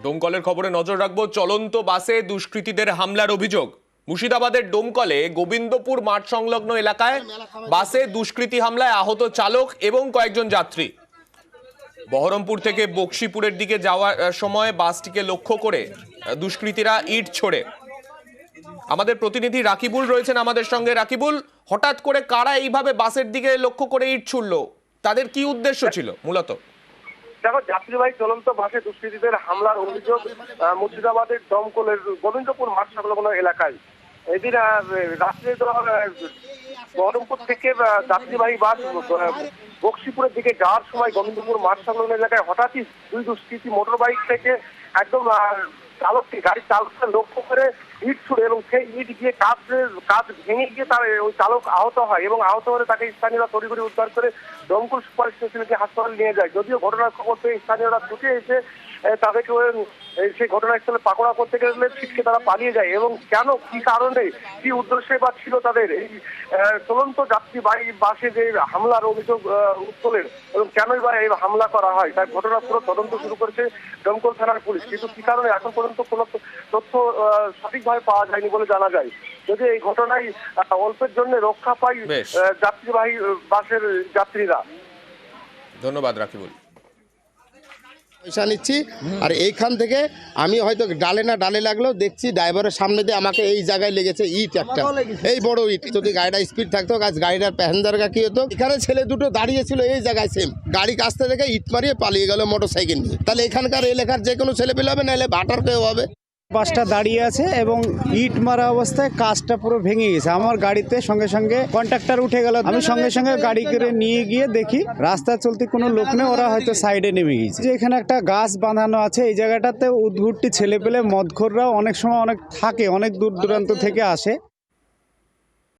ডোমকলের খবরে নজর রাখবো। চলন্ত বাসে দুষ্কৃতীদের হামলার অভিযোগ। মুর্শিদাবাদের ডোমকলে গোবিন্দপুর মাঠ সংলগ্ন এলাকায় বাসে দুষ্কৃতী হামলায় আহত চালক এবং কয়েকজন যাত্রী। বহরমপুর থেকে বক্সিপুরের দিকে যাওয়ার সময় বাসটিকে লক্ষ্য করে দুষ্কৃতীরা ইট ছোড়ে। আমাদের প্রতিনিধি রাকিবুল রয়েছেন আমাদের সঙ্গে। রাকিবুল, হঠাৎ করে কারা এইভাবে বাসের দিকে লক্ষ্য করে ইট ছুড়লো? তাদের কি উদ্দেশ্য ছিল মূলত? দেখো, যাত্রীবাহী চলন্ত বাসে দুষ্কৃতীদের হামলার অভিযোগ মুর্শিদাবাদের দমকলের গোবিন্দপুর মাঠ সংলগ্ন এলাকায়। এদিন রাত্রে বহরমপুর থেকে যাত্রীবাহী বাস বক্সিপুরের দিকে যাওয়ার সময় গোবিন্দপুর মাঠ সংলগ্ন এলাকায় হঠাৎই দুই দুষ্কৃতী মোটর বাইক থেকে একদম গাড়ির চালককে লক্ষ্য করে ইট ছুড়ে এবং সেই ইট গিয়ে কাজ ভেঙে গিয়ে তার ওই চালক আহত হয় এবং আহত হলে তাকে স্থানীয়রা তড়িঘড়ি উদ্ধার করে দমকল সুপার স্পেশালিটি হাসপাতালে নিয়ে যায়। যদিও ঘটনার খবর পেয়ে স্থানীয়রা ছুটে এসে তাদেরকে সেই ঘটনাস্থলে পাকড়া করতে গেলে ছিটকে তারা পালিয়ে যায়। এবং কেন, কি কারণে, কি উদ্দেশ্যে বা ছিল তাদের এই চলন্ত যাত্রীবাহী বাসে যে হামলার অভিযোগ উত্তোলের এবং কেনই বা এই হামলা করা হয়, তার ঘটনা পুরো তদন্ত শুরু করেছে দমকল থানার পুলিশ। কিন্তু কি কারণে এখন পর্যন্ত কোনো তথ্য সঠিকভাবে পাওয়া যায়নি বলে জানা যায়। যদি এই ঘটনায় অল্পের জন্য রক্ষা পায় যাত্রীবাহী বাসের যাত্রীরা। ধন্যবাদ রাকিবুল। পয়সা নিচ্ছি আর এইখান থেকে আমি হয়তো ডালে লাগলো, দেখছি ড্রাইভারের সামনে দিয়ে আমাকে এই জায়গায় লেগেছে ইট একটা, এই বড় ইট। যদি গাড়িটা স্পিড থাকতো, গাড়িটার প্যাসেঞ্জাররা কি হতো, এখানে ছেলে দুটো দাঁড়িয়েছিল এই জায়গায় সেম, গাড়ি কাছতে দেখে ইট মারিয়ে পালিয়ে গেল মোটর সাইকেল নিয়ে। তাহলে এখানকার এলাকার যে কোনো ছেলে পেলে হবে, নাহলে ভাটার কেউ হবে। বাসটা দাঁড়িয়ে আছে এবং ইট মারা অবস্থায় কাজটা পুরো ভেঙে গেছে। আমার গাড়িতে সঙ্গে সঙ্গে কন্ট্রাক্টর উঠে গেল। আমি সঙ্গে সঙ্গে গাড়ি করে নিয়ে গিয়ে দেখি রাস্তা চলতে কোনো লোক নেই, ওরা হয়তো সাইডে নেমে গেছে। যে এখানে একটা গাছ বাঁধানো আছে, এই জায়গাটাতে উদ্ভুটটি ছেলে পেলে মদখোররাও অনেক সময় অনেক থাকে, অনেক দূর দূরান্ত থেকে আসে।